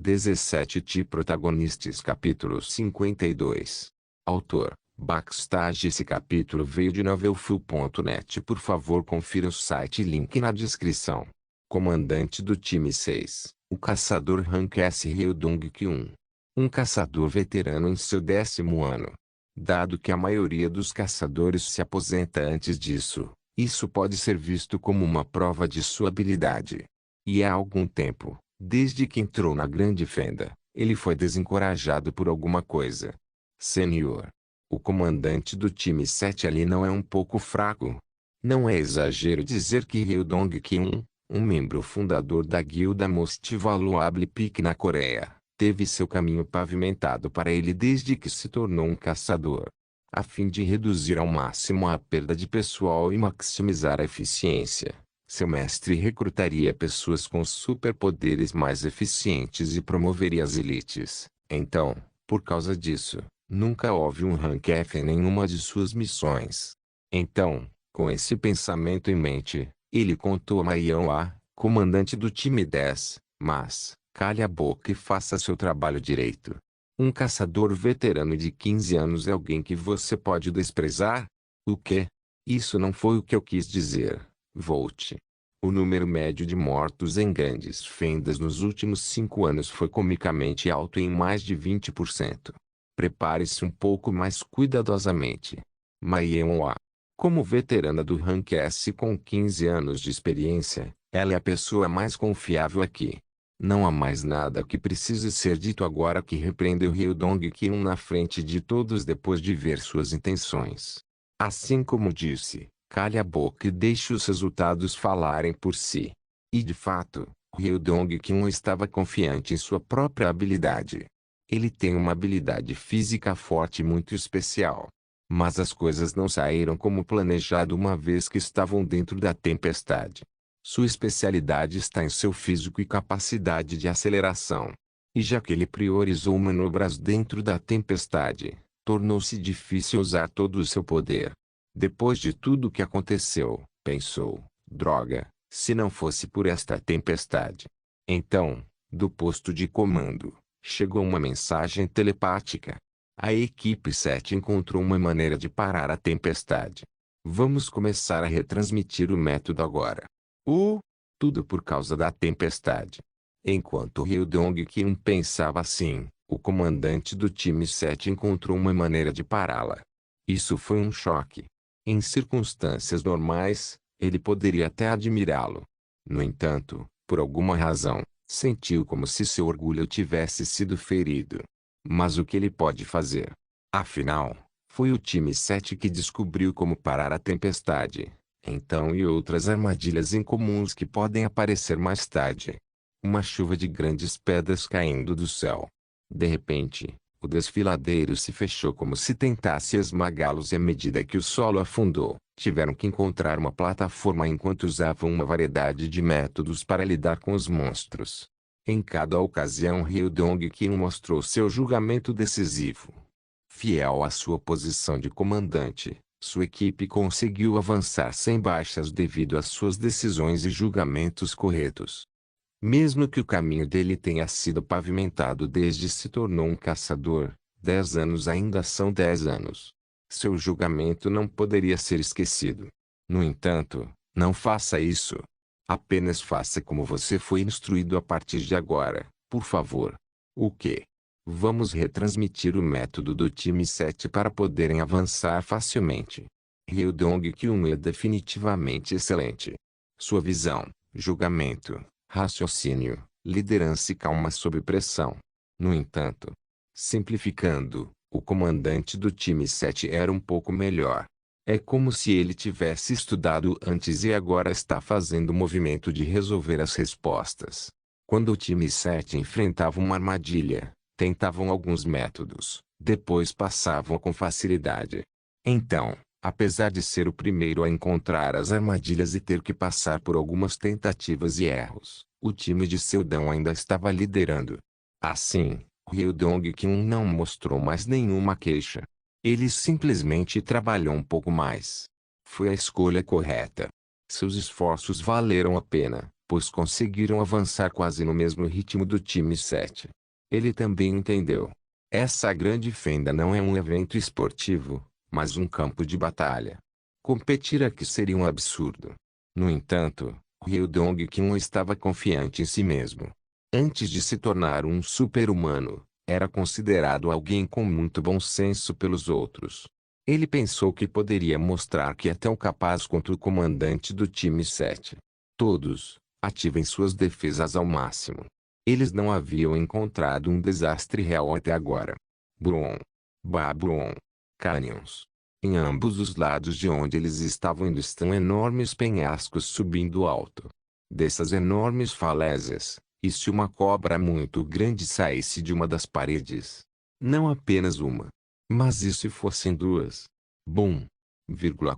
17 protagonistas capítulo 52. Autor, Backstage. Esse capítulo veio de novelfull.net. Por favor confira o site, link na descrição. Comandante do time 6, o caçador Rank S. Ryodong-kyun. Um caçador veterano em seu 10º ano. Dado que a maioria dos caçadores se aposenta antes disso, isso pode ser visto como uma prova de sua habilidade. E há algum tempo, desde que entrou na grande fenda, ele foi desencorajado por alguma coisa. Senhor, o comandante do time 7 ali não é um pouco fraco? Não é exagero dizer que Ryodong-kyun, um membro fundador da guilda Most Valuable Pick na Coreia, teve seu caminho pavimentado para ele desde que se tornou um caçador. A fim de reduzir ao máximo a perda de pessoal e maximizar a eficiência, seu mestre recrutaria pessoas com superpoderes mais eficientes e promoveria as elites. Então, por causa disso, nunca houve um Rank F em nenhuma de suas missões. Então, com esse pensamento em mente, ele contou a Ma-yeon-ah, comandante do time 10, mas, cale a boca e faça seu trabalho direito. Um caçador veterano de 15 anos é alguém que você pode desprezar? O quê? Isso não foi o que eu quis dizer, Volt. O número médio de mortos em grandes fendas nos últimos 5 anos foi comicamente alto em mais de 20%. Prepare-se um pouco mais cuidadosamente. Ma-yeon-ah. Como veterana do Rank S com 15 anos de experiência, ela é a pessoa mais confiável aqui. Não há mais nada que precise ser dito agora que repreendeu Ryodong-kyun na frente de todos depois de ver suas intenções. Assim como disse, cale a boca e deixe os resultados falarem por si. E de fato, Ryodong-kyun estava confiante em sua própria habilidade. Ele tem uma habilidade física forte muito especial. Mas as coisas não saíram como planejado uma vez que estavam dentro da tempestade. Sua especialidade está em seu físico e capacidade de aceleração. E já que ele priorizou manobras dentro da tempestade, tornou-se difícil usar todo o seu poder. Depois de tudo o que aconteceu, pensou, droga, se não fosse por esta tempestade. Então, do posto de comando, chegou uma mensagem telepática. A equipe 7 encontrou uma maneira de parar a tempestade. Vamos começar a retransmitir o método agora. Tudo por causa da tempestade. Enquanto Ryodong-kyun pensava assim, o comandante do time 7 encontrou uma maneira de pará-la. Isso foi um choque. Em circunstâncias normais, ele poderia até admirá-lo. No entanto, por alguma razão, sentiu como se seu orgulho tivesse sido ferido. Mas o que ele pode fazer? Afinal, foi o time 7 que descobriu como parar a tempestade. Então e outras armadilhas incomuns que podem aparecer mais tarde. Uma chuva de grandes pedras caindo do céu. De repente, o desfiladeiro se fechou como se tentasse esmagá-los e à medida que o solo afundou, tiveram que encontrar uma plataforma enquanto usavam uma variedade de métodos para lidar com os monstros. Em cada ocasião Ryodong-kyun mostrou seu julgamento decisivo. Fiel à sua posição de comandante, sua equipe conseguiu avançar sem baixas devido às suas decisões e julgamentos corretos. Mesmo que o caminho dele tenha sido pavimentado desde se tornou um caçador, 10 anos ainda são 10 anos. Seu julgamento não poderia ser esquecido. No entanto, não faça isso. Apenas faça como você foi instruído a partir de agora, por favor. O quê? Vamos retransmitir o método do time 7 para poderem avançar facilmente. Ryodong-kyun é definitivamente excelente. Sua visão, julgamento, raciocínio, liderança e calma sob pressão. No entanto, simplificando, o comandante do time 7 era um pouco melhor. É como se ele tivesse estudado antes e agora está fazendo o movimento de resolver as respostas. Quando o time 7 enfrentava uma armadilha, tentavam alguns métodos, depois passavam com facilidade. Então, apesar de ser o primeiro a encontrar as armadilhas e ter que passar por algumas tentativas e erros, o time de Seldon ainda estava liderando. Assim, Ryodong-kyun não mostrou mais nenhuma queixa. Ele simplesmente trabalhou um pouco mais. Foi a escolha correta. Seus esforços valeram a pena, pois conseguiram avançar quase no mesmo ritmo do time 7. Ele também entendeu. Essa grande fenda não é um evento esportivo, mas um campo de batalha. Competir aqui seria um absurdo. No entanto, Ryu Dong-kyun estava confiante em si mesmo. Antes de se tornar um super-humano, era considerado alguém com muito bom senso pelos outros. Ele pensou que poderia mostrar que é tão capaz quanto o comandante do time 7. Todos, ativem suas defesas ao máximo. Eles não haviam encontrado um desastre real até agora. Bruon. Babruon. Canyons. Em ambos os lados de onde eles estavam indo estão enormes penhascos subindo alto. Dessas enormes falésias, e se uma cobra muito grande saísse de uma das paredes? Não apenas uma. Mas e se fossem duas? Bum!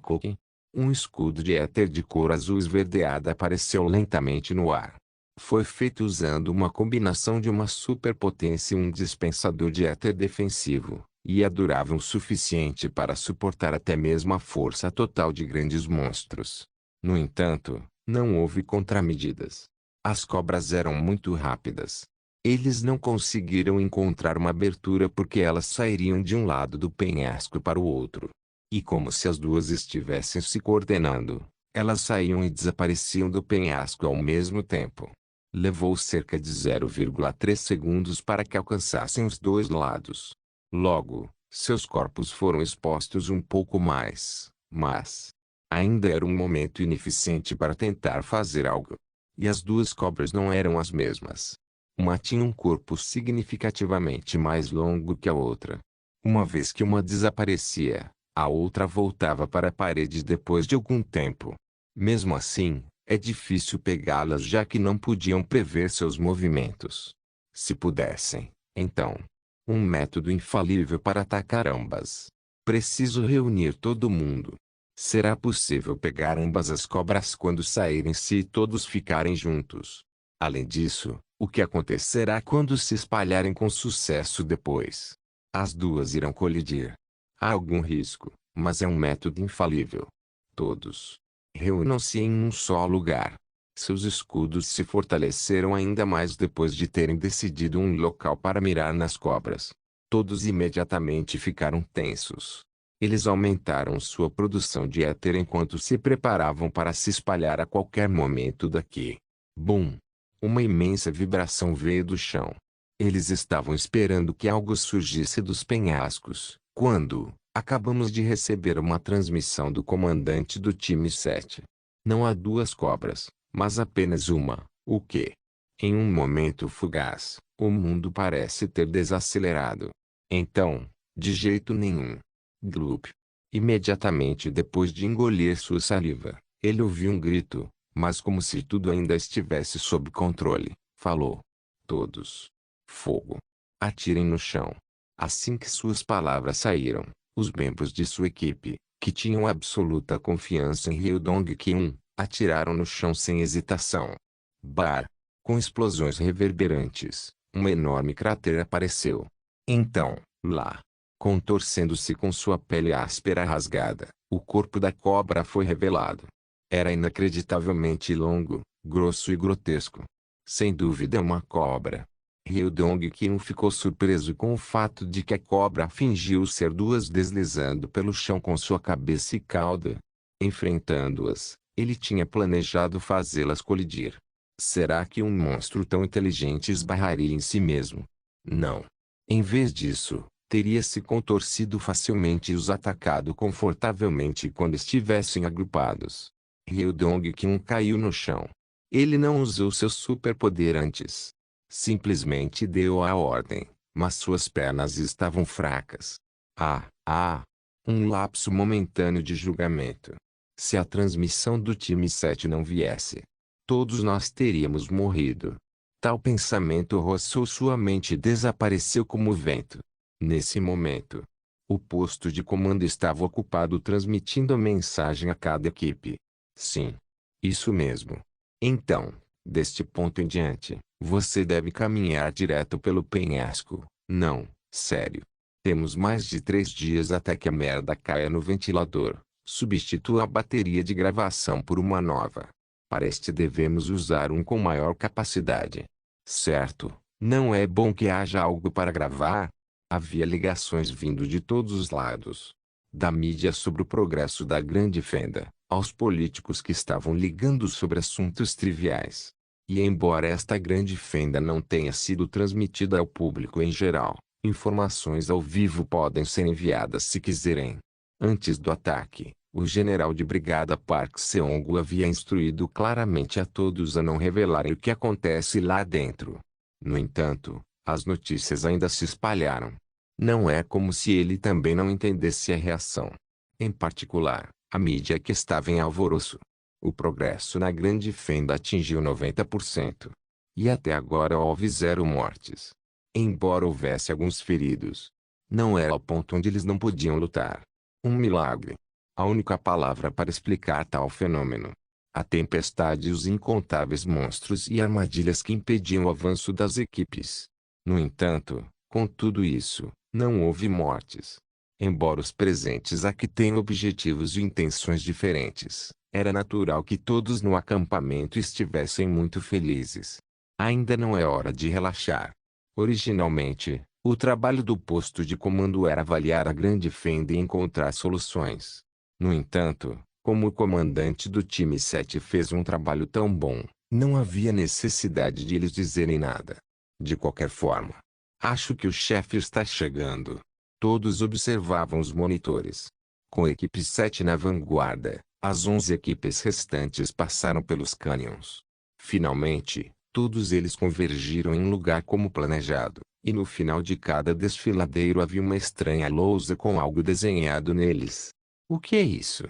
Coque. Um escudo de éter de cor azul esverdeada apareceu lentamente no ar. Foi feito usando uma combinação de uma superpotência e um dispensador de éter defensivo, e é durável o suficiente para suportar até mesmo a força total de grandes monstros. No entanto, não houve contramedidas. As cobras eram muito rápidas. Eles não conseguiram encontrar uma abertura porque elas sairiam de um lado do penhasco para o outro. E como se as duas estivessem se coordenando, elas saíam e desapareciam do penhasco ao mesmo tempo. Levou cerca de 0,3 segundos para que alcançassem os dois lados. Logo, seus corpos foram expostos um pouco mais, mas ainda era um momento ineficiente para tentar fazer algo. E as duas cobras não eram as mesmas. Uma tinha um corpo significativamente mais longo que a outra. Uma vez que uma desaparecia, a outra voltava para a parede depois de algum tempo. Mesmo assim, é difícil pegá-las já que não podiam prever seus movimentos. Se pudessem, então, um método infalível para atacar ambas. Preciso reunir todo mundo. Será possível pegar ambas as cobras quando saírem se todos ficarem juntos. Além disso, o que acontecerá quando se espalharem com sucesso depois? As duas irão colidir. Há algum risco, mas é um método infalível. Todos reúnam-se em um só lugar. Seus escudos se fortaleceram ainda mais depois de terem decidido um local para mirar nas cobras. Todos imediatamente ficaram tensos. Eles aumentaram sua produção de éter enquanto se preparavam para se espalhar a qualquer momento daqui. Bum! Uma imensa vibração veio do chão. Eles estavam esperando que algo surgisse dos penhascos, quando acabamos de receber uma transmissão do comandante do time 7. Não há duas cobras, mas apenas uma. O quê? Em um momento fugaz, o mundo parece ter desacelerado. Então, de jeito nenhum. Gloop. Imediatamente depois de engolir sua saliva, ele ouviu um grito, mas como se tudo ainda estivesse sob controle, falou. Todos. Fogo. Atirem no chão. Assim que suas palavras saíram, os membros de sua equipe, que tinham absoluta confiança em Ryu Dong-kyun, atiraram no chão sem hesitação. Bar. Com explosões reverberantes, uma enorme cratera apareceu. Então, lá, contorcendo-se com sua pele áspera rasgada, o corpo da cobra foi revelado. Era inacreditavelmente longo, grosso e grotesco. Sem dúvida uma cobra. Ryu Dong-kyun ficou surpreso com o fato de que a cobra fingiu ser duas deslizando pelo chão com sua cabeça e cauda. Enfrentando-as, ele tinha planejado fazê-las colidir. Será que um monstro tão inteligente esbarraria em si mesmo? Não. Em vez disso, teria se contorcido facilmente e os atacado confortavelmente quando estivessem agrupados. Ryu Dong-kyun caiu no chão. Ele não usou seu superpoder antes. Simplesmente deu a ordem, mas suas pernas estavam fracas. Um lapso momentâneo de julgamento. Se a transmissão do time 7 não viesse, todos nós teríamos morrido. Tal pensamento roçou sua mente e desapareceu como o vento. Nesse momento, o posto de comando estava ocupado transmitindo a mensagem a cada equipe. Sim. Isso mesmo. Então, deste ponto em diante, você deve caminhar direto pelo penhasco. Não, sério. Temos mais de 3 dias até que a merda caia no ventilador. Substitua a bateria de gravação por uma nova. Para este devemos usar um com maior capacidade. Certo, não é bom que haja algo para gravar? Havia ligações vindo de todos os lados. Da mídia sobre o progresso da grande fenda, aos políticos que estavam ligando sobre assuntos triviais. E embora esta grande fenda não tenha sido transmitida ao público em geral, informações ao vivo podem ser enviadas se quiserem. Antes do ataque, o general de brigada Park Seong havia instruído claramente a todos a não revelarem o que acontece lá dentro. No entanto, as notícias ainda se espalharam. Não é como se ele também não entendesse a reação. Em particular, a mídia que estava em alvoroço. O progresso na grande fenda atingiu 90%. E até agora houve 0 mortes. Embora houvesse alguns feridos, não era ao ponto onde eles não podiam lutar. Um milagre. A única palavra para explicar tal fenômeno. A tempestade e os incontáveis monstros e armadilhas que impediam o avanço das equipes. No entanto, com tudo isso, não houve mortes. Embora os presentes aqui tenham objetivos e intenções diferentes, era natural que todos no acampamento estivessem muito felizes. Ainda não é hora de relaxar. Originalmente, o trabalho do posto de comando era avaliar a grande fenda e encontrar soluções. No entanto, como o comandante do time 7 fez um trabalho tão bom, não havia necessidade de eles dizerem nada. De qualquer forma, acho que o chefe está chegando. Todos observavam os monitores. Com a equipe 7 na vanguarda, as 11 equipes restantes passaram pelos cânions. Finalmente, todos eles convergiram em um lugar como planejado, e no final de cada desfiladeiro havia uma estranha lousa com algo desenhado neles. O que é isso?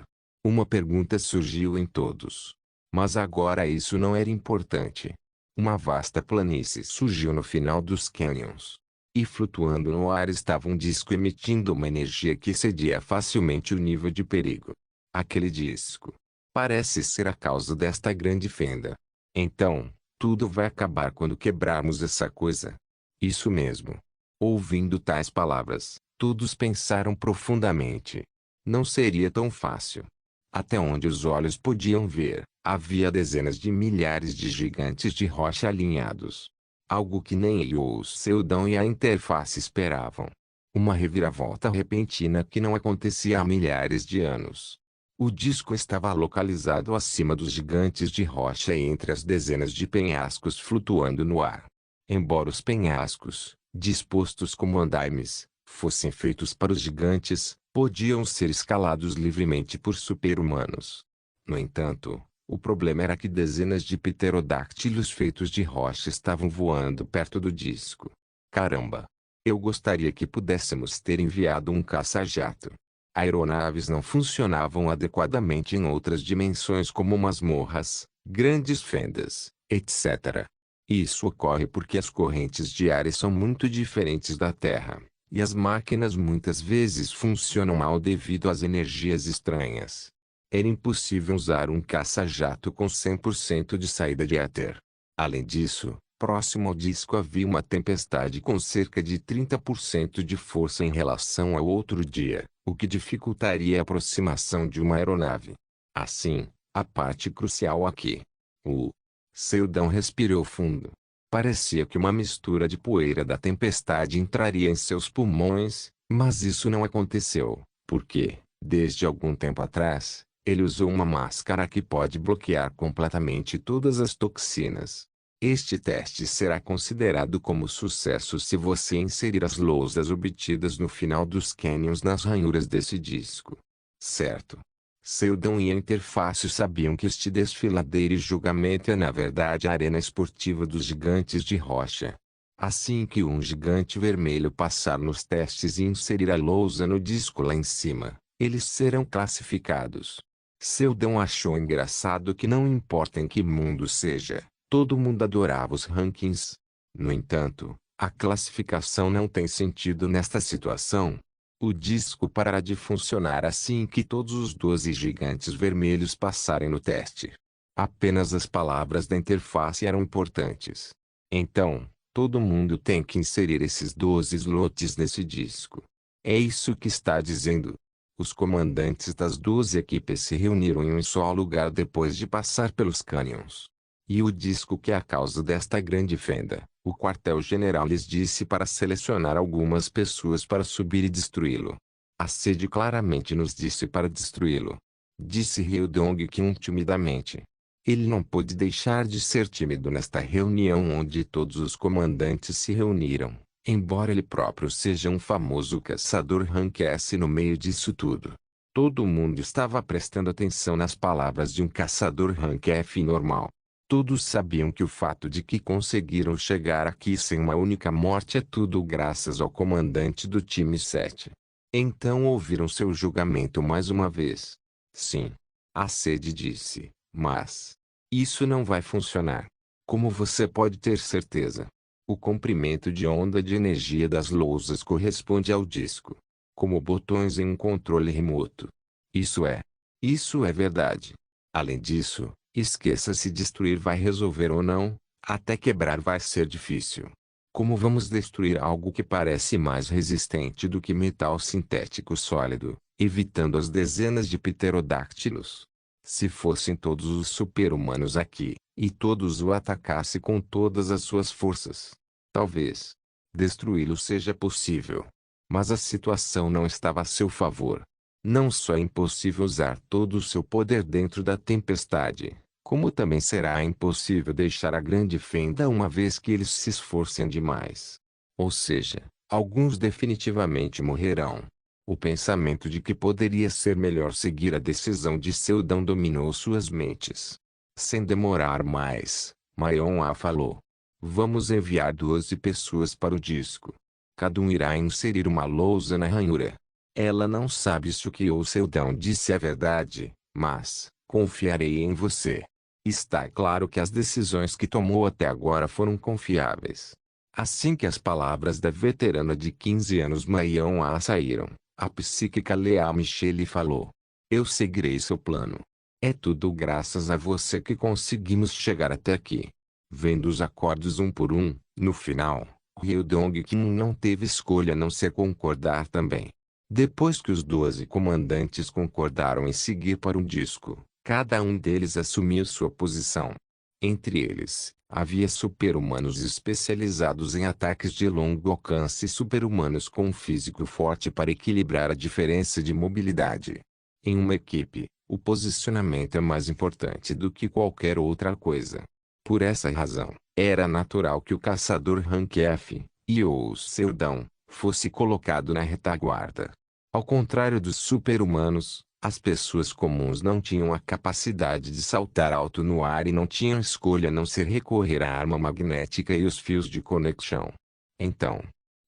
Uma pergunta surgiu em todos. Mas agora isso não era importante. Uma vasta planície surgiu no final dos cânions. E flutuando no ar estava um disco emitindo uma energia que excedia facilmente o nível de perigo. Aquele disco parece ser a causa desta grande fenda. Então, tudo vai acabar quando quebrarmos essa coisa. Isso mesmo. Ouvindo tais palavras, todos pensaram profundamente. Não seria tão fácil. Até onde os olhos podiam ver, havia dezenas de milhares de gigantes de rocha alinhados. Algo que nem ele ou o Seldon e a interface esperavam. Uma reviravolta repentina que não acontecia há milhares de anos. O disco estava localizado acima dos gigantes de rocha e entre as dezenas de penhascos flutuando no ar. Embora os penhascos, dispostos como andaimes, fossem feitos para os gigantes, podiam ser escalados livremente por super-humanos. No entanto, o problema era que dezenas de pterodáctilos feitos de rocha estavam voando perto do disco. Caramba! Eu gostaria que pudéssemos ter enviado um caça-jato. Aeronaves não funcionavam adequadamente em outras dimensões como masmorras, grandes fendas, etc. Isso ocorre porque as correntes de ar são muito diferentes da Terra, e as máquinas muitas vezes funcionam mal devido às energias estranhas. Era impossível usar um caça-jato com 100% de saída de éter. Além disso, próximo ao disco havia uma tempestade com cerca de 30% de força em relação ao outro dia, o que dificultaria a aproximação de uma aeronave. Assim, a parte crucial aqui. O Seldon respirou fundo. Parecia que uma mistura de poeira da tempestade entraria em seus pulmões, mas isso não aconteceu, porque, desde algum tempo atrás, ele usou uma máscara que pode bloquear completamente todas as toxinas. Este teste será considerado como sucesso se você inserir as lousas obtidas no final dos cânions nas ranhuras desse disco. Certo. Seldon e a interface sabiam que este desfiladeiro e julgamento é na verdade a arena esportiva dos gigantes de rocha. Assim que um gigante vermelho passar nos testes e inserir a lousa no disco lá em cima, eles serão classificados. Seldon achou engraçado que não importa em que mundo seja, todo mundo adorava os rankings. No entanto, a classificação não tem sentido nesta situação. O disco parará de funcionar assim que todos os 12 gigantes vermelhos passarem no teste. Apenas as palavras da interface eram importantes. Então, todo mundo tem que inserir esses 12 slots nesse disco. É isso que está dizendo. Os comandantes das 12 equipes se reuniram em um só lugar depois de passar pelos cânions. E o disco que é a causa desta grande fenda, o quartel-general lhes disse para selecionar algumas pessoas para subir e destruí-lo. A sede claramente nos disse para destruí-lo. Disse Ryodong-kyun timidamente. Ele não pôde deixar de ser tímido nesta reunião onde todos os comandantes se reuniram, embora ele próprio seja um famoso caçador rank S no meio disso tudo. Todo mundo estava prestando atenção nas palavras de um caçador rank F normal. Todos sabiam que o fato de que conseguiram chegar aqui sem uma única morte é tudo graças ao comandante do time 7. Então ouviram seu julgamento mais uma vez. Sim. A sede disse, mas isso não vai funcionar. Como você pode ter certeza? O comprimento de onda de energia das lousas corresponde ao disco. Como botões em um controle remoto. Isso é verdade. Além disso, esqueça se destruir vai resolver ou não, até quebrar vai ser difícil. Como vamos destruir algo que parece mais resistente do que metal sintético sólido, evitando as dezenas de pterodáctilos? Se fossem todos os super-humanos aqui, e todos o atacassem com todas as suas forças, talvez destruí-lo seja possível. Mas a situação não estava a seu favor. Não só é impossível usar todo o seu poder dentro da tempestade, como também será impossível deixar a grande fenda uma vez que eles se esforcem demais. Ou seja, alguns definitivamente morrerão. O pensamento de que poderia ser melhor seguir a decisão de Seldon dominou suas mentes. Sem demorar mais, Mayon-a falou. Vamos enviar 12 pessoas para o disco. Cada um irá inserir uma lousa na ranhura. Ela não sabe se o que o Seldon disse é verdade, mas confiarei em você. Está claro que as decisões que tomou até agora foram confiáveis. Assim que as palavras da veterana de 15 anos Mayon-a saíram, a psíquica Lea Michele falou. Eu seguirei seu plano. É tudo graças a você que conseguimos chegar até aqui. Vendo os acordos um por um, no final, Ryodong-kyun não teve escolha a não ser concordar também. Depois que os 12 comandantes concordaram em seguir para um disco, cada um deles assumiu sua posição. Entre eles, havia super-humanos especializados em ataques de longo alcance e super-humanos com um físico forte para equilibrar a diferença de mobilidade. Em uma equipe, o posicionamento é mais importante do que qualquer outra coisa. Por essa razão, era natural que o caçador Rank F, ou Seldon, fosse colocado na retaguarda. Ao contrário dos super-humanos, as pessoas comuns não tinham a capacidade de saltar alto no ar e não tinham escolha a não ser recorrer à arma magnética e os fios de conexão. Então,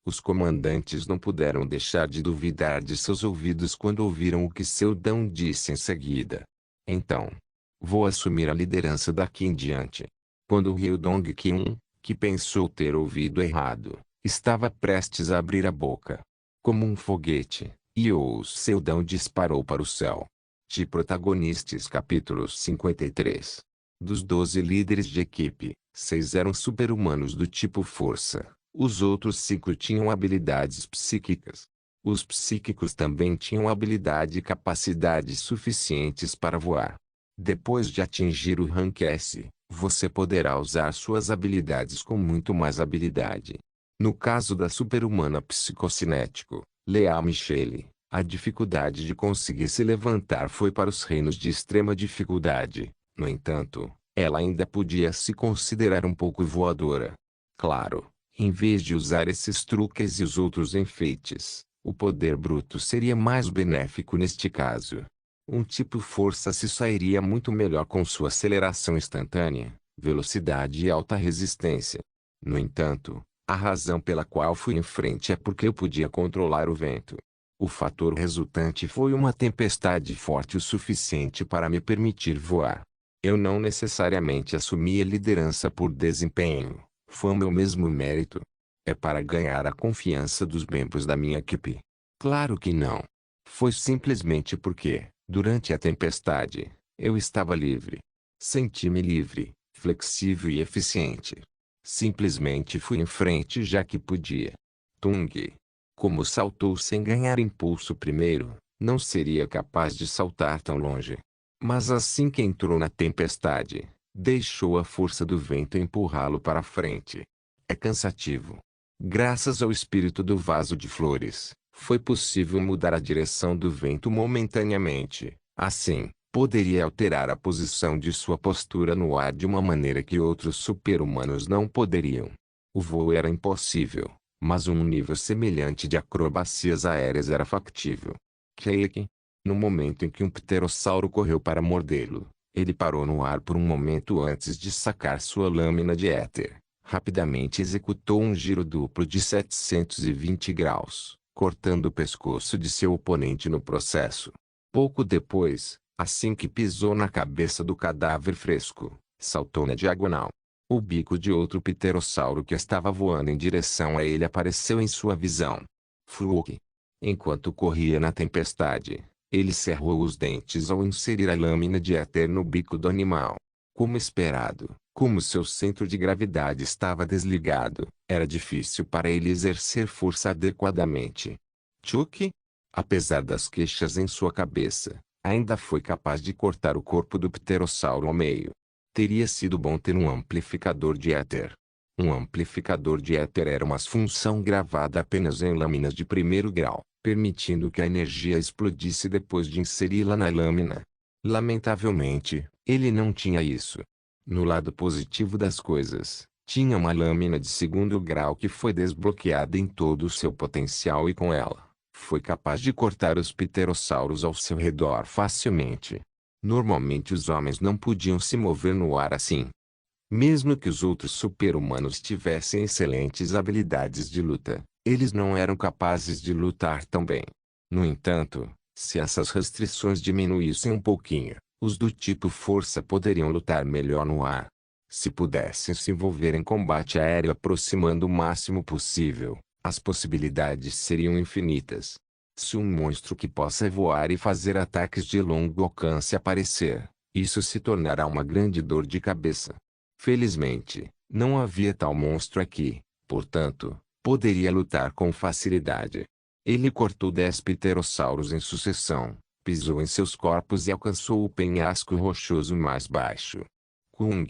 os comandantes não puderam deixar de duvidar de seus ouvidos quando ouviram o que Seldon disse em seguida. Então, vou assumir a liderança daqui em diante. Quando Ryodong-kyun, que pensou ter ouvido errado, estava prestes a abrir a boca. Como um foguete, o Seldon disparou para o céu. De Protagonistas capítulo 53. Dos 12 líderes de equipe, 6 eram super-humanos do tipo força. Os outros 5 tinham habilidades psíquicas. Os psíquicos também tinham habilidade e capacidades suficientes para voar. Depois de atingir o rank S, você poderá usar suas habilidades com muito mais habilidade. No caso da super-humana psicocinético, Lea Michele, a dificuldade de conseguir se levantar foi para os reinos de extrema dificuldade. No entanto, ela ainda podia se considerar um pouco voadora. Claro, em vez de usar esses truques e os outros enfeites, o poder bruto seria mais benéfico neste caso. Um tipo força se sairia muito melhor com sua aceleração instantânea, velocidade e alta resistência. No entanto, a razão pela qual fui em frente é porque eu podia controlar o vento. O fator resultante foi uma tempestade forte o suficiente para me permitir voar. Eu não necessariamente assumi a liderança por desempenho, foi o meu mesmo mérito. É para ganhar a confiança dos membros da minha equipe. Claro que não. Foi simplesmente porque, durante a tempestade, eu estava livre. Senti-me livre, flexível e eficiente. Simplesmente fui em frente já que podia. Tung. Como saltou sem ganhar impulso primeiro, Não seria capaz de saltar tão longe. Mas assim que entrou na tempestade, deixou a força do vento empurrá-lo para frente. É cansativo. Graças ao espírito do vaso de flores, foi possível mudar a direção do vento momentaneamente. Assim, poderia alterar a posição de sua postura no ar de uma maneira que outros super-humanos não poderiam. O voo era impossível, mas um nível semelhante de acrobacias aéreas era factível. Cake. No momento em que um pterossauro correu para mordê-lo, ele parou no ar por um momento antes de sacar sua lâmina de éter. Rapidamente executou um giro duplo de 720 graus, cortando o pescoço de seu oponente no processo. Pouco depois, assim que pisou na cabeça do cadáver fresco, saltou na diagonal. O bico de outro pterossauro que estava voando em direção a ele apareceu em sua visão. Fluke. Enquanto corria na tempestade, ele cerrou os dentes ao inserir a lâmina de éter no bico do animal. Como esperado, como seu centro de gravidade estava desligado, era difícil para ele exercer força adequadamente. Chuck, apesar das queixas em sua cabeça, ainda foi capaz de cortar o corpo do pterossauro ao meio. Teria sido bom ter um amplificador de éter. Um amplificador de éter era uma função gravada apenas em lâminas de primeiro grau, permitindo que a energia explodisse depois de inseri-la na lâmina. Lamentavelmente, ele não tinha isso. No lado positivo das coisas, tinha uma lâmina de segundo grau que foi desbloqueada em todo o seu potencial e com ela, foi capaz de cortar os pterossauros ao seu redor facilmente. Normalmente os homens não podiam se mover no ar assim. Mesmo que os outros super-humanos tivessem excelentes habilidades de luta, eles não eram capazes de lutar tão bem. No entanto, se essas restrições diminuíssem um pouquinho, os do tipo força poderiam lutar melhor no ar. Se pudessem se envolver em combate aéreo aproximando o máximo possível, as possibilidades seriam infinitas. Se um monstro que possa voar e fazer ataques de longo alcance aparecer, isso se tornará uma grande dor de cabeça. Felizmente, não havia tal monstro aqui, portanto, poderia lutar com facilidade. Ele cortou 10 pterossauros em sucessão, pisou em seus corpos e alcançou o penhasco rochoso mais baixo. Kung.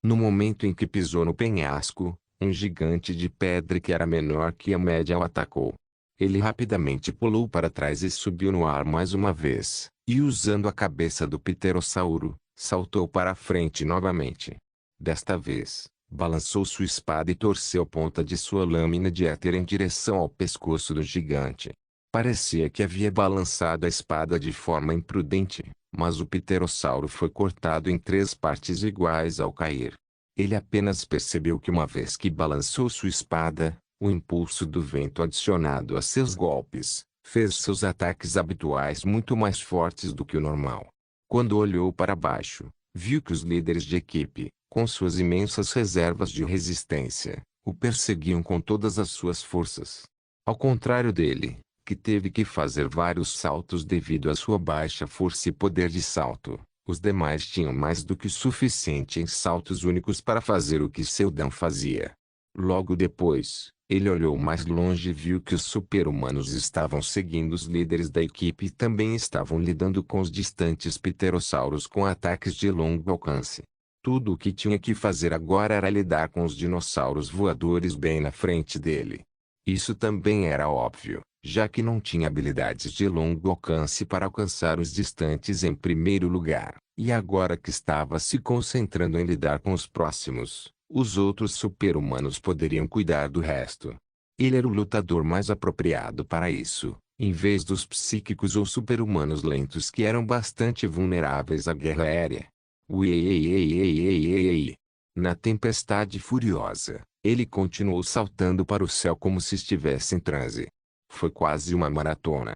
No momento em que pisou no penhasco, um gigante de pedra que era menor que a média o atacou. Ele rapidamente pulou para trás e subiu no ar mais uma vez, e usando a cabeça do pterossauro, saltou para a frente novamente. Desta vez, balançou sua espada e torceu a ponta de sua lâmina de éter em direção ao pescoço do gigante. Parecia que havia balançado a espada de forma imprudente, mas o pterossauro foi cortado em 3 partes iguais ao cair. Ele apenas percebeu que uma vez que balançou sua espada, o impulso do vento adicionado a seus golpes, fez seus ataques habituais muito mais fortes do que o normal. Quando olhou para baixo, viu que os líderes de equipe, com suas imensas reservas de resistência, o perseguiam com todas as suas forças. Ao contrário dele, que teve que fazer vários saltos devido à sua baixa força e poder de salto, os demais tinham mais do que o suficiente em saltos únicos para fazer o que Seldon fazia. Logo depois, ele olhou mais longe e viu que os super-humanos estavam seguindo os líderes da equipe e também estavam lidando com os distantes pterossauros com ataques de longo alcance. Tudo o que tinha que fazer agora era lidar com os dinossauros voadores bem na frente dele. Isso também era óbvio, já que não tinha habilidades de longo alcance para alcançar os distantes em primeiro lugar, e agora que estava se concentrando em lidar com os próximos, os outros super-humanos poderiam cuidar do resto. Ele era o lutador mais apropriado para isso, em vez dos psíquicos ou super-humanos lentos que eram bastante vulneráveis à guerra aérea. Uieieieieieiei. Na tempestade furiosa, ele continuou saltando para o céu como se estivesse em transe. Foi quase uma maratona.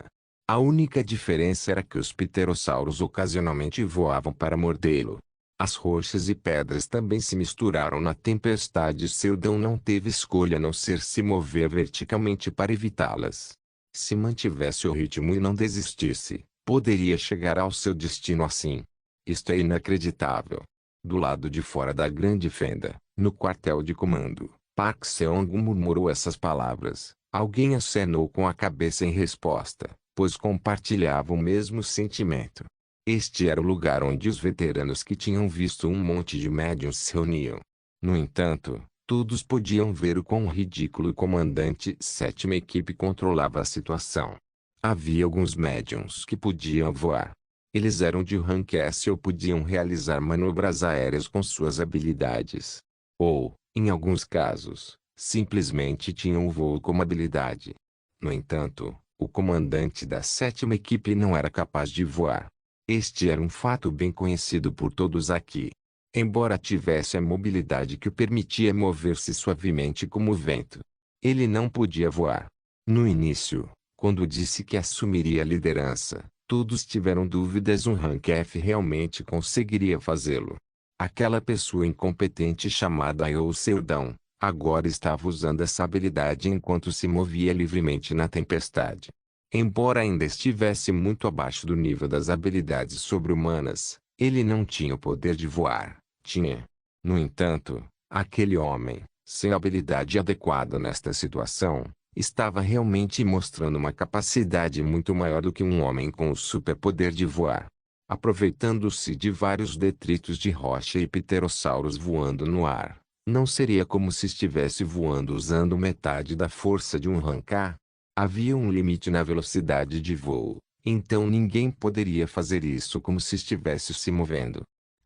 A única diferença era que os pterossauros ocasionalmente voavam para mordê-lo. As rochas e pedras também se misturaram na tempestade e Seldon não teve escolha a não ser se mover verticalmente para evitá-las. Se mantivesse o ritmo e não desistisse, poderia chegar ao seu destino assim. Isto é inacreditável. Do lado de fora da grande fenda, no quartel de comando, Park Seong murmurou essas palavras. Alguém acenou com a cabeça em resposta. pois compartilhavam o mesmo sentimento. Este era o lugar onde os veteranos que tinham visto um monte de médiuns se reuniam. No entanto, todos podiam ver o quão ridículo o comandante sétima equipe controlava a situação. Havia alguns médiuns que podiam voar. Eles eram de rank S ou podiam realizar manobras aéreas com suas habilidades. Ou, em alguns casos, simplesmente tinham o voo como habilidade. No entanto, o comandante da sétima equipe não era capaz de voar. Este era um fato bem conhecido por todos aqui. Embora tivesse a mobilidade que o permitia mover-se suavemente como o vento, ele não podia voar. No início, quando disse que assumiria a liderança, todos tiveram dúvidas um rank F realmente conseguiria fazê-lo. Aquela pessoa incompetente chamada Io Seldon, agora estava usando essa habilidade enquanto se movia livremente na tempestade. Embora ainda estivesse muito abaixo do nível das habilidades sobre-humanas, ele não tinha o poder de voar. Tinha. No entanto, aquele homem, sem habilidade adequada nesta situação, estava realmente mostrando uma capacidade muito maior do que um homem com o superpoder de voar. Aproveitando-se de vários detritos de rocha e pterossauros voando no ar, não seria como se estivesse voando usando metade da força de um rancar? Havia um limite na velocidade de voo, então ninguém poderia fazer isso como se estivesse se movendo.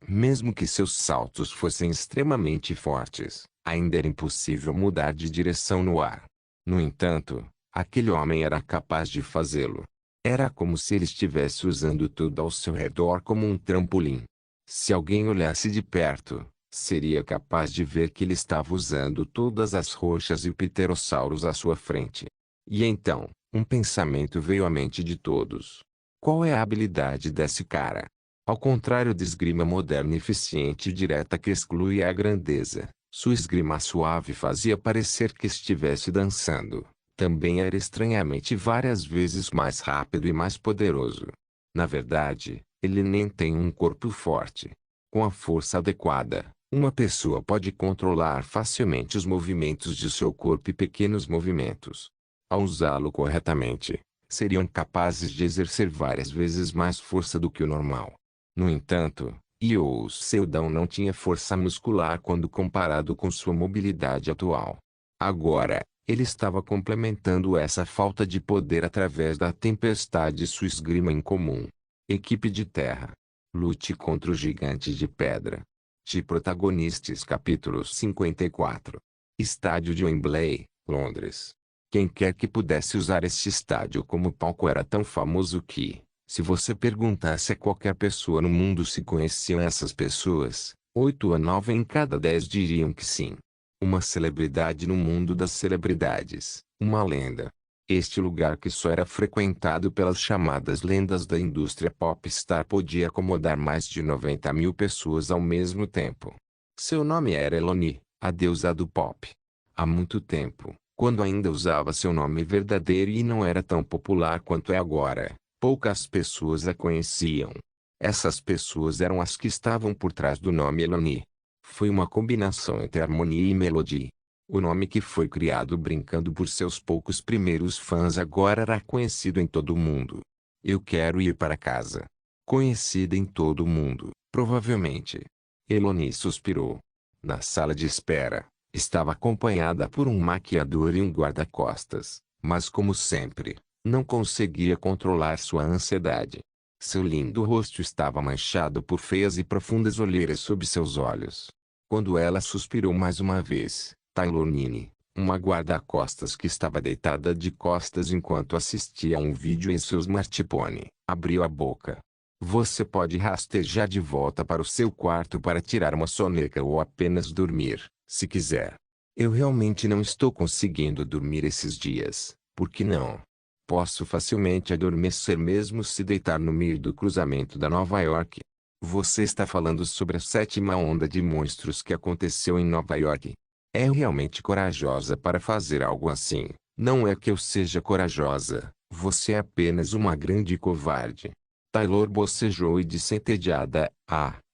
Mesmo que seus saltos fossem extremamente fortes, ainda era impossível mudar de direção no ar. No entanto, aquele homem era capaz de fazê-lo. Era como se ele estivesse usando tudo ao seu redor como um trampolim. Se alguém olhasse de perto, seria capaz de ver que ele estava usando todas as rochas e pterossauros à sua frente. E então, um pensamento veio à mente de todos. Qual é a habilidade desse cara? Ao contrário da esgrima moderna eficiente e direta que exclui a grandeza, sua esgrima suave fazia parecer que estivesse dançando. Também era estranhamente várias vezes mais rápido e mais poderoso. Na verdade, ele nem tem um corpo forte. Com a força adequada, uma pessoa pode controlar facilmente os movimentos de seu corpo e pequenos movimentos. Ao usá-lo corretamente, seriam capazes de exercer várias vezes mais força do que o normal. No entanto, Io Seldon não tinha força muscular quando comparado com sua mobilidade atual. Agora, ele estava complementando essa falta de poder através da tempestade e sua esgrima incomum. Equipe de terra. Lute contra o gigante de pedra. De protagonistas capítulo 54. Estádio de Wembley, Londres. Quem quer que pudesse usar este estádio como palco era tão famoso que, se você perguntasse a qualquer pessoa no mundo se conheciam essas pessoas, 8 a 9 em cada 10 diriam que sim. Uma celebridade no mundo das celebridades, uma lenda. Este lugar que só era frequentado pelas chamadas lendas da indústria popstar podia acomodar mais de 90.000 pessoas ao mesmo tempo. Seu nome era Eloni, a deusa do pop. Há muito tempo, quando ainda usava seu nome verdadeiro e não era tão popular quanto é agora, poucas pessoas a conheciam. Essas pessoas eram as que estavam por trás do nome Eloni. Foi uma combinação entre harmonia e melodia. O nome que foi criado brincando por seus poucos primeiros fãs agora era conhecido em todo o mundo. Eu quero ir para casa. Conhecida em todo o mundo, provavelmente. Eloni suspirou. Na sala de espera, estava acompanhada por um maquiador e um guarda-costas, mas como sempre, não conseguia controlar sua ansiedade. Seu lindo rosto estava manchado por feias e profundas olheiras sob seus olhos. Quando ela suspirou mais uma vez, Tailonine, uma guarda-costas que estava deitada de costas enquanto assistia a um vídeo em seu smartphone, abriu a boca. Você pode rastejar de volta para o seu quarto para tirar uma soneca ou apenas dormir, se quiser. Eu realmente não estou conseguindo dormir esses dias, por que não? Posso facilmente adormecer mesmo se deitar no meio do cruzamento da Nova York. Você está falando sobre a sétima onda de monstros que aconteceu em Nova York. É realmente corajosa para fazer algo assim. Não é que eu seja corajosa, você é apenas uma grande covarde. Taylor bocejou e disse entediada,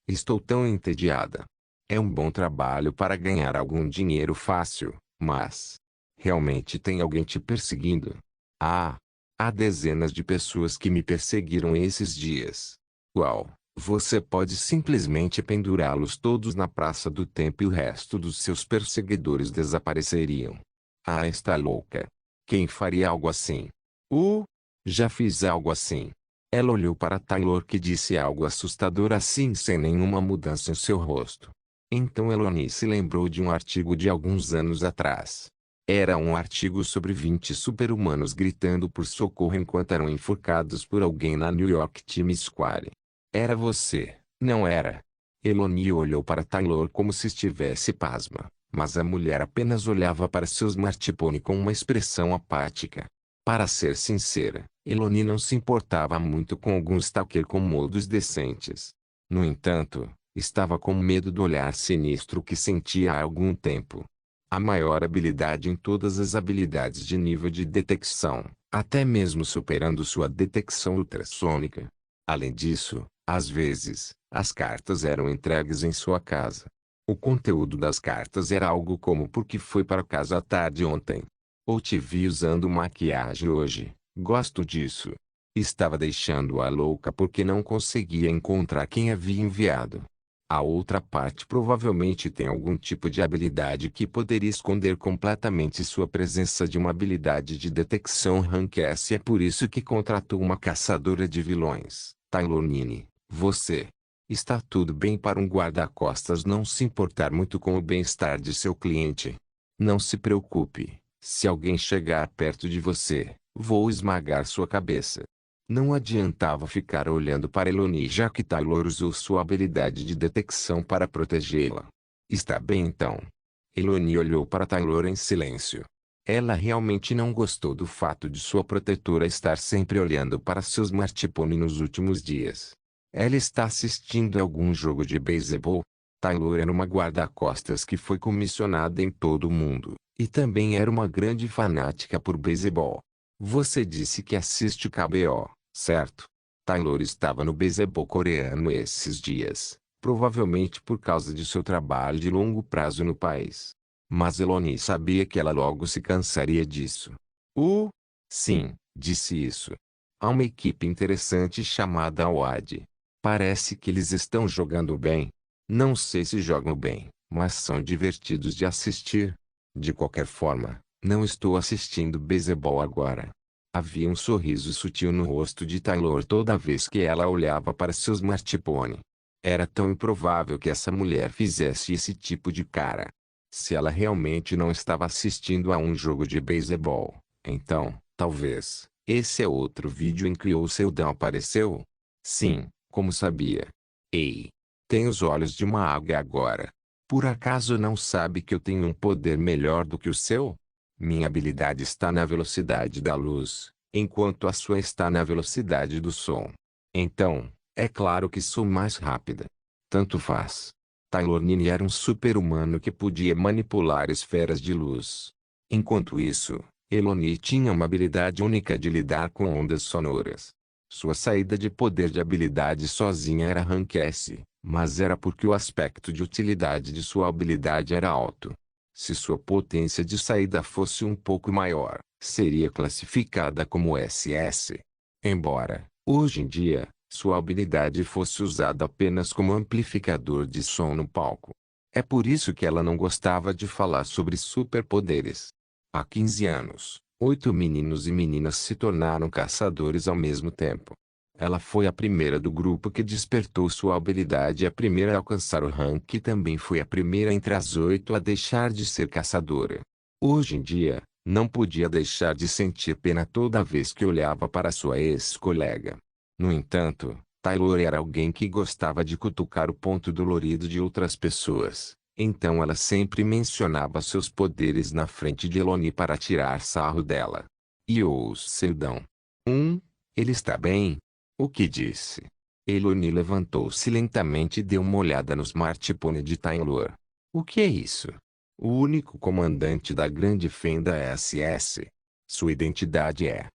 estou tão entediada. É um bom trabalho para ganhar algum dinheiro fácil, mas... realmente tem alguém te perseguindo? Há dezenas de pessoas que me perseguiram esses dias. Uau! Você pode simplesmente pendurá-los todos na praça do tempo e o resto dos seus perseguidores desapareceriam. Ah, está louca. Quem faria algo assim? Já fiz algo assim. Ela olhou para Taylor, que disse algo assustador assim sem nenhuma mudança em seu rosto. Então Eloni se lembrou de um artigo de alguns anos atrás. Era um artigo sobre 20 super-humanos gritando por socorro enquanto eram enforcados por alguém na New York Times Square. Era você, não era? Eloni olhou para Taylor como se estivesse pasma, mas a mulher apenas olhava para seu smartphone com uma expressão apática. Para ser sincera, Eloni não se importava muito com algum stalker com modos decentes. No entanto, estava com medo do olhar sinistro que sentia há algum tempo. A maior habilidade em todas as habilidades de nível de detecção, até mesmo superando sua detecção ultrassônica. Além disso, às vezes, as cartas eram entregues em sua casa. O conteúdo das cartas era algo como: por que foi para casa à tarde ontem? Ou te vi usando maquiagem hoje, gosto disso. Estava deixando-a louca porque não conseguia encontrar quem havia enviado. A outra parte provavelmente tem algum tipo de habilidade que poderia esconder completamente sua presença de uma habilidade de detecção Rank S. É por isso que contratou uma caçadora de vilões. Taylor Nini, você. Está tudo bem para um guarda-costas não se importar muito com o bem-estar de seu cliente? Não se preocupe, se alguém chegar perto de você, vou esmagar sua cabeça. Não adiantava ficar olhando para Eloni já que Taylor usou sua habilidade de detecção para protegê-la. Está bem então. Eloni olhou para Taylor em silêncio. Ela realmente não gostou do fato de sua protetora estar sempre olhando para seu smartphone nos últimos dias. Ela está assistindo a algum jogo de beisebol? Taylor era uma guarda-costas que foi comissionada em todo o mundo, e também era uma grande fanática por beisebol. Você disse que assiste KBO, certo? Taylor estava no beisebol coreano esses dias, provavelmente por causa de seu trabalho de longo prazo no país. Mas Eloni sabia que ela logo se cansaria disso. Sim, disse isso. Há uma equipe interessante chamada AWAD. Parece que eles estão jogando bem. Não sei se jogam bem, mas são divertidos de assistir. De qualquer forma, não estou assistindo beisebol agora. Havia um sorriso sutil no rosto de Taylor toda vez que ela olhava para seu smartphone. Era tão improvável que essa mulher fizesse esse tipo de cara. Se ela realmente não estava assistindo a um jogo de beisebol, então, talvez, esse é outro vídeo em que o Seldon apareceu? Sim, como sabia? Ei! Tem os olhos de uma águia agora. Por acaso não sabe que eu tenho um poder melhor do que o seu? Minha habilidade está na velocidade da luz, enquanto a sua está na velocidade do som. Então, é claro que sou mais rápida. Tanto faz. Taylor Nini era um super-humano que podia manipular esferas de luz. Enquanto isso, Eloni tinha uma habilidade única de lidar com ondas sonoras. Sua saída de poder de habilidade sozinha era Rank S, mas era porque o aspecto de utilidade de sua habilidade era alto. Se sua potência de saída fosse um pouco maior, seria classificada como SS. Embora, hoje em dia, sua habilidade fosse usada apenas como amplificador de som no palco. É por isso que ela não gostava de falar sobre superpoderes. Há 15 anos, 8 meninos e meninas se tornaram caçadores ao mesmo tempo. Ela foi a primeira do grupo que despertou sua habilidade e a primeira a alcançar o rank e também foi a primeira entre as 8 a deixar de ser caçadora. Hoje em dia, não podia deixar de sentir pena toda vez que olhava para sua ex-colega. No entanto, Taylor era alguém que gostava de cutucar o ponto dolorido de outras pessoas, então ela sempre mencionava seus poderes na frente de Eloni para tirar sarro dela. E o Seldon? Ele está bem? O que disse? Eloni levantou-se lentamente e deu uma olhada no smartphone de Taylor. O que é isso? O único comandante da grande fenda SS. Sua identidade é...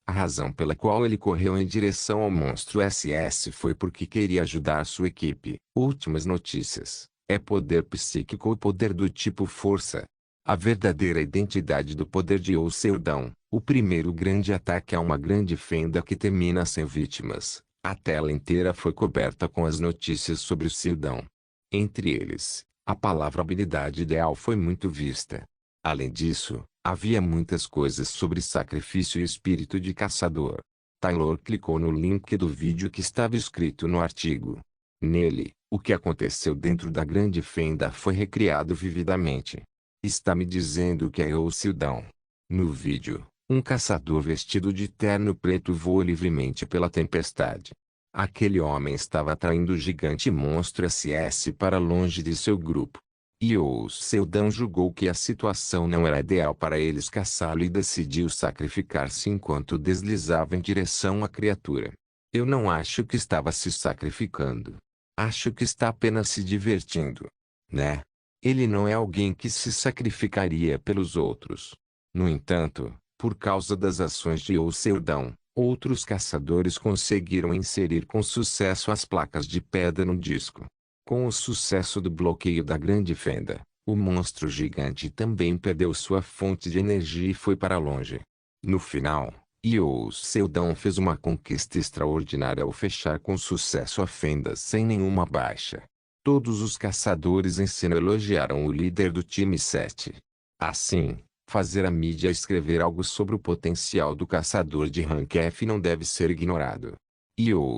A razão pela qual ele correu em direção ao monstro SS foi porque queria ajudar sua equipe. Últimas notícias. É poder psíquico ou poder do tipo força. A verdadeira identidade do poder de Seldon O primeiro grande ataque é uma grande fenda que termina sem vítimas. A tela inteira foi coberta com as notícias sobre o Sildão. Entre eles, a palavra habilidade ideal foi muito vista. Além disso, havia muitas coisas sobre sacrifício e espírito de caçador. Taylor clicou no link do vídeo que estava escrito no artigo. Nele, o que aconteceu dentro da grande fenda foi recriado vividamente. Está me dizendo que é o Sildão. No vídeo, um caçador vestido de terno preto voa livremente pela tempestade. Aquele homem estava atraindo o gigante monstro SS para longe de seu grupo. E o Seldão julgou que a situação não era ideal para eles caçá-lo e decidiu sacrificar-se enquanto deslizava em direção à criatura. Eu não acho que estava se sacrificando. Acho que está apenas se divertindo. Né? Ele não é alguém que se sacrificaria pelos outros. No entanto, por causa das ações de Seldão, outros caçadores conseguiram inserir com sucesso as placas de pedra no disco. Com o sucesso do bloqueio da grande fenda, o monstro gigante também perdeu sua fonte de energia e foi para longe. No final, Seldão fez uma conquista extraordinária ao fechar com sucesso a fenda sem nenhuma baixa. Todos os caçadores em cena elogiaram o líder do time 7. Assim, fazer a mídia escrever algo sobre o potencial do caçador de rank F não deve ser ignorado.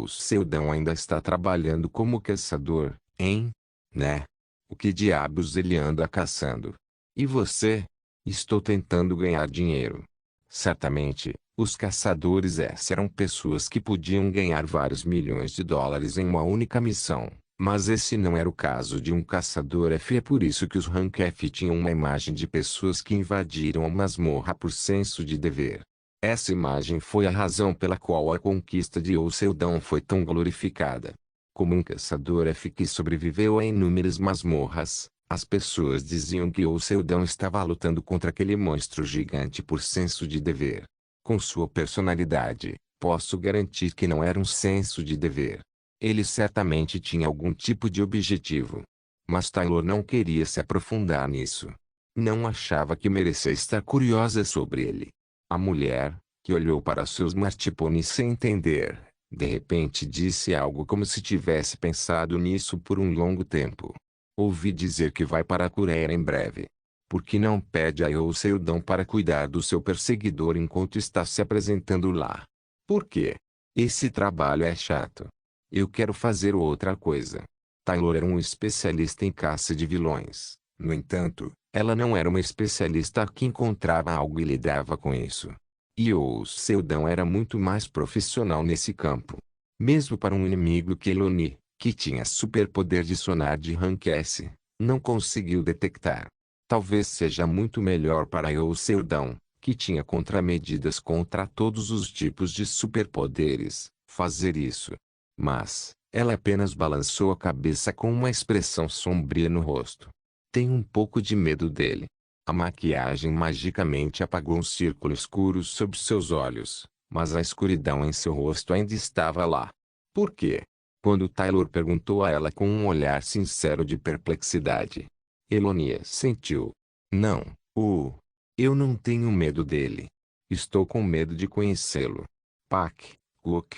Seldão ainda está trabalhando como caçador, hein? Né? O que diabos ele anda caçando? E você? Estou tentando ganhar dinheiro. Certamente, os caçadores S eram pessoas que podiam ganhar vários milhões de dólares em uma única missão. Mas esse não era o caso de um caçador F. É por isso que os Rank F tinham uma imagem de pessoas que invadiram a masmorra por senso de dever. Essa imagem foi a razão pela qual a conquista de Seldão foi tão glorificada. Como um caçador F que sobreviveu a inúmeras masmorras, as pessoas diziam que Seldão estava lutando contra aquele monstro gigante por senso de dever. Com sua personalidade, posso garantir que não era um senso de dever. Ele certamente tinha algum tipo de objetivo. Mas Taylor não queria se aprofundar nisso. Não achava que merecia estar curiosa sobre ele. A mulher, que olhou para seu smartphone sem entender, de repente disse algo como se tivesse pensado nisso por um longo tempo. Ouvi dizer que vai para a Coreia em breve. Por que não pede a Seldão para cuidar do seu perseguidor enquanto está se apresentando lá? Por quê? Esse trabalho é chato. Eu quero fazer outra coisa. Taylor era um especialista em caça de vilões. No entanto, ela não era uma especialista que encontrava algo e lidava com isso. Seldão era muito mais profissional nesse campo. Mesmo para um inimigo que Eloni, que tinha superpoder de sonar de rank S, não conseguiu detectar. Talvez seja muito melhor para Seldão, que tinha contramedidas contra todos os tipos de superpoderes, fazer isso. Mas, ela apenas balançou a cabeça com uma expressão sombria no rosto. Tenho um pouco de medo dele. A maquiagem magicamente apagou um círculo escuro sob seus olhos, mas a escuridão em seu rosto ainda estava lá. Por quê? Quando Taylor perguntou a ela com um olhar sincero de perplexidade. Elonia sentiu. Não, eu não tenho medo dele. Estou com medo de conhecê-lo. Pak, Cook.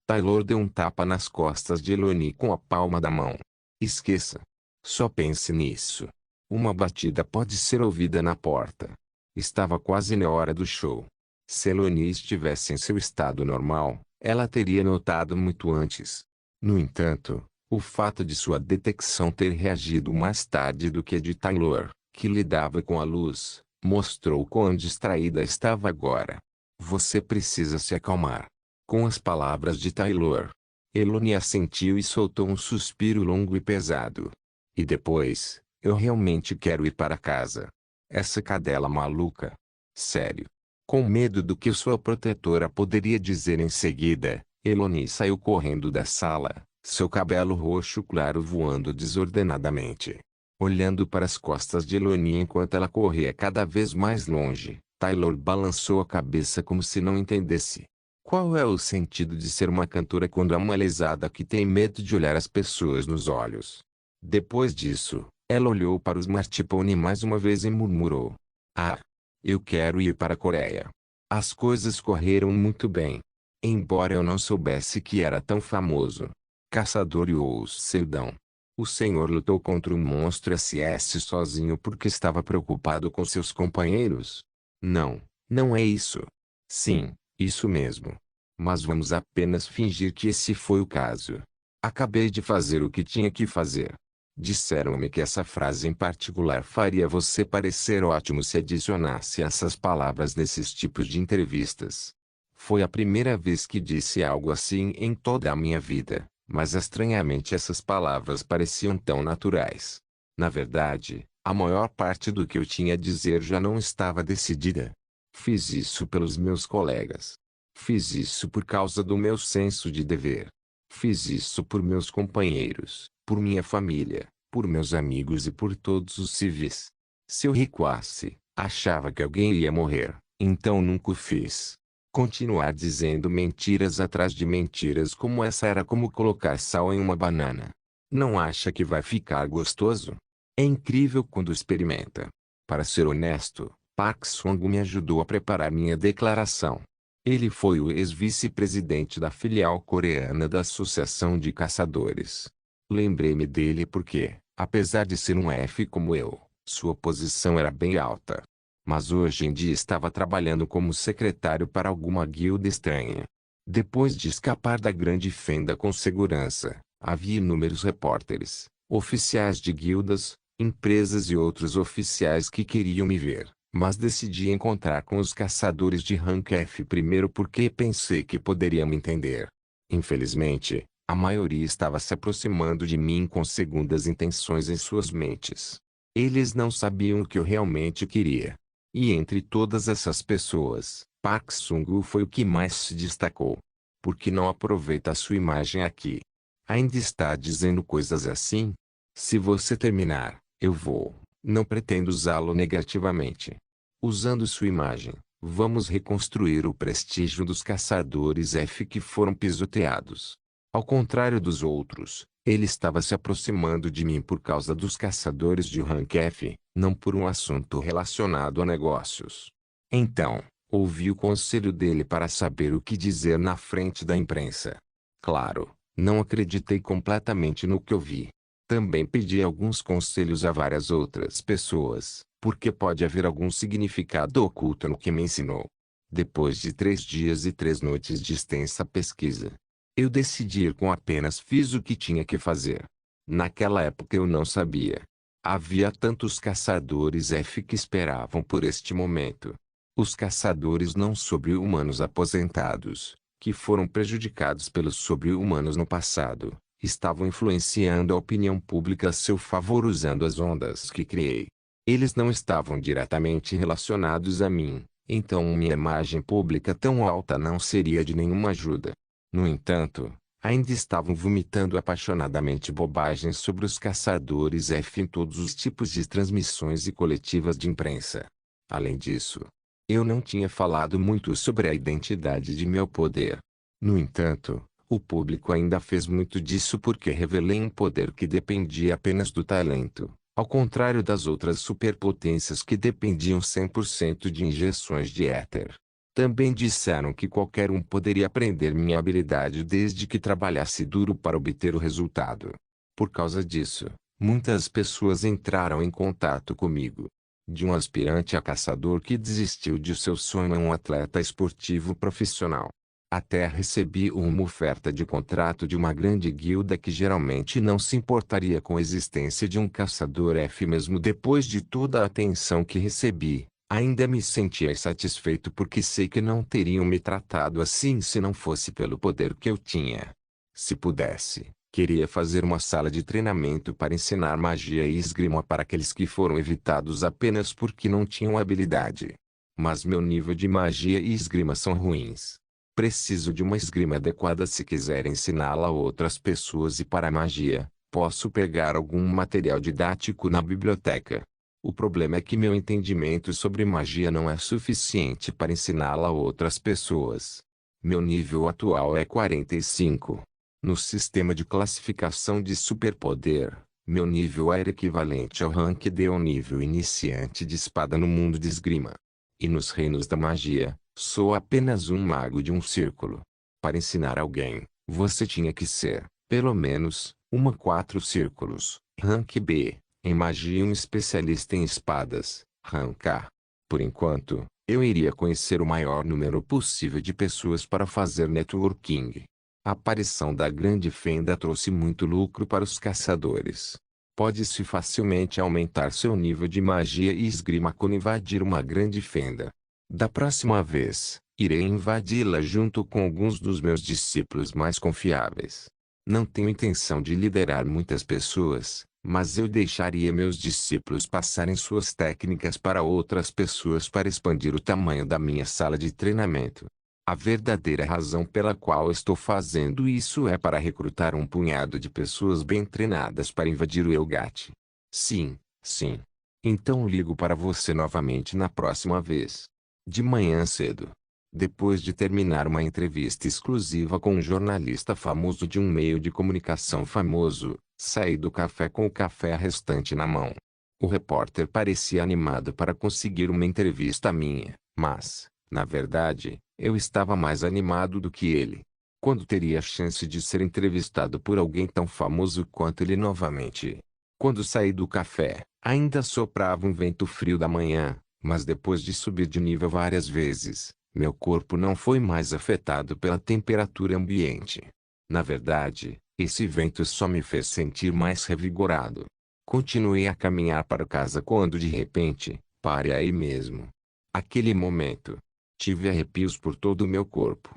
Taylor deu um tapa nas costas de Eloni com a palma da mão. Esqueça. Só pense nisso. Uma batida pode ser ouvida na porta. Estava quase na hora do show. Se Eloni estivesse em seu estado normal, ela teria notado muito antes. No entanto, o fato de sua detecção ter reagido mais tarde do que a de Taylor, que lidava com a luz, mostrou quão distraída estava agora. Você precisa se acalmar. Com as palavras de Taylor, Eloni assentiu e soltou um suspiro longo e pesado. E depois, eu realmente quero ir para casa. Essa cadela maluca. Sério. Com medo do que sua protetora poderia dizer em seguida, Eloni saiu correndo da sala, seu cabelo roxo claro voando desordenadamente. Olhando para as costas de Eloni enquanto ela corria cada vez mais longe, Taylor balançou a cabeça como se não entendesse. Qual é o sentido de ser uma cantora quando é uma lesada que tem medo de olhar as pessoas nos olhos? Depois disso, ela olhou para o smartphone mais uma vez e murmurou. Ah! Eu quero ir para a Coreia. As coisas correram muito bem. Embora eu não soubesse que era tão famoso. Caçador e o Seldão. O senhor lutou contra o monstro SS sozinho porque estava preocupado com seus companheiros? Não, não é isso. Sim, isso mesmo. Mas vamos apenas fingir que esse foi o caso. Acabei de fazer o que tinha que fazer. Disseram-me que essa frase em particular faria você parecer ótimo se adicionasse essas palavras nesses tipos de entrevistas. Foi a primeira vez que disse algo assim em toda a minha vida, mas estranhamente essas palavras pareciam tão naturais. Na verdade, a maior parte do que eu tinha a dizer já não estava decidida. Fiz isso pelos meus colegas. Fiz isso por causa do meu senso de dever. Fiz isso por meus companheiros, por minha família, por meus amigos e por todos os civis. Se eu recuasse, achava que alguém ia morrer, então nunca o fiz. Continuar dizendo mentiras atrás de mentiras como essa era como colocar sal em uma banana. Não acha que vai ficar gostoso? É incrível quando experimenta. Para ser honesto, Park Sung me ajudou a preparar minha declaração. Ele foi o ex-vice-presidente da filial coreana da Associação de Caçadores. Lembrei-me dele porque, apesar de ser um F como eu, sua posição era bem alta. Mas hoje em dia estava trabalhando como secretário para alguma guilda estranha. Depois de escapar da grande fenda com segurança, havia inúmeros repórteres, oficiais de guildas, empresas e outros oficiais que queriam me ver. Mas decidi encontrar com os caçadores de rank F primeiro porque pensei que poderiam me entender. Infelizmente, a maioria estava se aproximando de mim com segundas intenções em suas mentes. Eles não sabiam o que eu realmente queria. E entre todas essas pessoas, Park Sung-woo foi o que mais se destacou. Por que não aproveita a sua imagem aqui? Ainda está dizendo coisas assim? Se você terminar, eu vou. Não pretendo usá-lo negativamente. Usando sua imagem, vamos reconstruir o prestígio dos caçadores F que foram pisoteados. Ao contrário dos outros, ele estava se aproximando de mim por causa dos caçadores de rank F, não por um assunto relacionado a negócios. Então, ouvi o conselho dele para saber o que dizer na frente da imprensa. Claro, não acreditei completamente no que ouvi. Também pedi alguns conselhos a várias outras pessoas, porque pode haver algum significado oculto no que me ensinou. Depois de 3 dias e 3 noites de extensa pesquisa, eu decidi ir com apenas fiz o que tinha que fazer. Naquela época eu não sabia. Havia tantos caçadores F que esperavam por este momento. Os caçadores não sobre-humanos aposentados, que foram prejudicados pelos sobre-humanos no passado, estavam influenciando a opinião pública a seu favor usando as ondas que criei. Eles não estavam diretamente relacionados a mim, então minha imagem pública tão alta não seria de nenhuma ajuda. No entanto, ainda estavam vomitando apaixonadamente bobagens sobre os caçadores F em todos os tipos de transmissões e coletivas de imprensa. Além disso, eu não tinha falado muito sobre a identidade de meu poder. No entanto, o público ainda fez muito disso porque revelei um poder que dependia apenas do talento, ao contrário das outras superpotências que dependiam 100% de injeções de éter. Também disseram que qualquer um poderia aprender minha habilidade desde que trabalhasse duro para obter o resultado. Por causa disso, muitas pessoas entraram em contato comigo. De um aspirante a caçador que desistiu de seu sonho a um atleta esportivo profissional. Até recebi uma oferta de contrato de uma grande guilda que geralmente não se importaria com a existência de um caçador F mesmo depois de toda a atenção que recebi. Ainda me sentia insatisfeito porque sei que não teriam me tratado assim se não fosse pelo poder que eu tinha. Se pudesse, queria fazer uma sala de treinamento para ensinar magia e esgrima para aqueles que foram evitados apenas porque não tinham habilidade. Mas meu nível de magia e esgrima são ruins. Preciso de uma esgrima adequada se quiser ensiná-la a outras pessoas e para a magia, posso pegar algum material didático na biblioteca. O problema é que meu entendimento sobre magia não é suficiente para ensiná-la a outras pessoas. Meu nível atual é 45. No sistema de classificação de superpoder, meu nível era equivalente ao rank D ao nível iniciante de espada no mundo de esgrima. E nos reinos da magia, Sou apenas um mago de um círculo. Para ensinar alguém, você tinha que ser, pelo menos, uma 4 círculos. Rank B. Em magia um especialista em espadas. Rank A. Por enquanto, eu iria conhecer o maior número possível de pessoas para fazer networking. A aparição da grande fenda trouxe muito lucro para os caçadores. Pode-se facilmente aumentar seu nível de magia e esgrima quando invadir uma grande fenda. Da próxima vez, irei invadi-la junto com alguns dos meus discípulos mais confiáveis. Não tenho intenção de liderar muitas pessoas, mas eu deixaria meus discípulos passarem suas técnicas para outras pessoas para expandir o tamanho da minha sala de treinamento. A verdadeira razão pela qual estou fazendo isso é para recrutar um punhado de pessoas bem treinadas para invadir o Elgate. Sim, sim. Então ligo para você novamente na próxima vez. De manhã cedo. Depois de terminar uma entrevista exclusiva com um jornalista famoso de um meio de comunicação famoso, saí do café com o café restante na mão. O repórter parecia animado para conseguir uma entrevista minha, mas, na verdade, eu estava mais animado do que ele. Quando teria a chance de ser entrevistado por alguém tão famoso quanto ele novamente? Quando saí do café, ainda soprava um vento frio da manhã, mas depois de subir de nível várias vezes, meu corpo não foi mais afetado pela temperatura ambiente. Na verdade, esse vento só me fez sentir mais revigorado. Continuei a caminhar para casa quando de repente, parei aí mesmo. Aquele momento, tive arrepios por todo o meu corpo.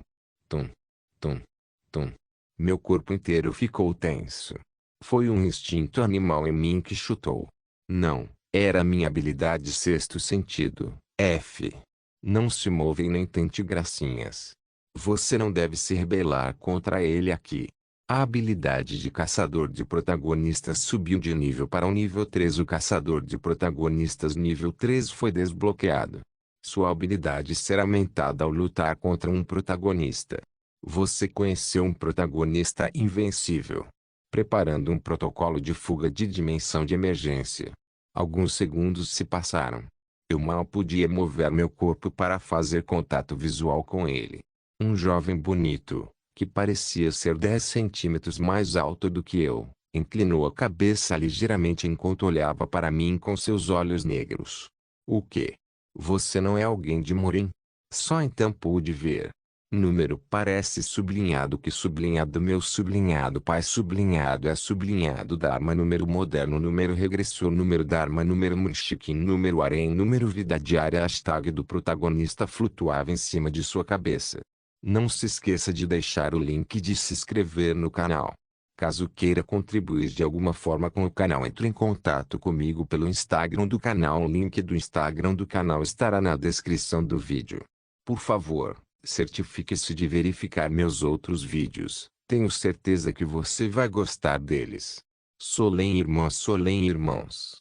Tum, tum, tum. Meu corpo inteiro ficou tenso. Foi um instinto animal em mim que chutou. Não, era minha habilidade sexto sentido, F. Não se move e nem tente gracinhas. Você não deve se rebelar contra ele aqui. A habilidade de caçador de protagonistas subiu de nível para o nível 3. O caçador de protagonistas nível 3 foi desbloqueado. Sua habilidade será aumentada ao lutar contra um protagonista. Você conheceu um protagonista invencível. Preparando um protocolo de fuga de dimensão de emergência. Alguns segundos se passaram. Eu mal podia mover meu corpo para fazer contato visual com ele. Um jovem bonito, que parecia ser 10 centímetros mais alto do que eu, inclinou a cabeça ligeiramente enquanto olhava para mim com seus olhos negros. O quê? Você não é alguém de Morim? Só então pude ver. Número parece sublinhado que sublinhado meu sublinhado pai sublinhado é sublinhado Dharma número moderno número regressor número Dharma número Munchkin número Arém número vida diária hashtag do protagonista flutuava em cima de sua cabeça. Não se esqueça de deixar o link de se inscrever no canal. Caso queira contribuir de alguma forma com o canal, entre em contato comigo pelo Instagram do canal. O link do Instagram do canal estará na descrição do vídeo. Por favor, certifique-se de verificar meus outros vídeos. Tenho certeza que você vai gostar deles. Solem irmãos.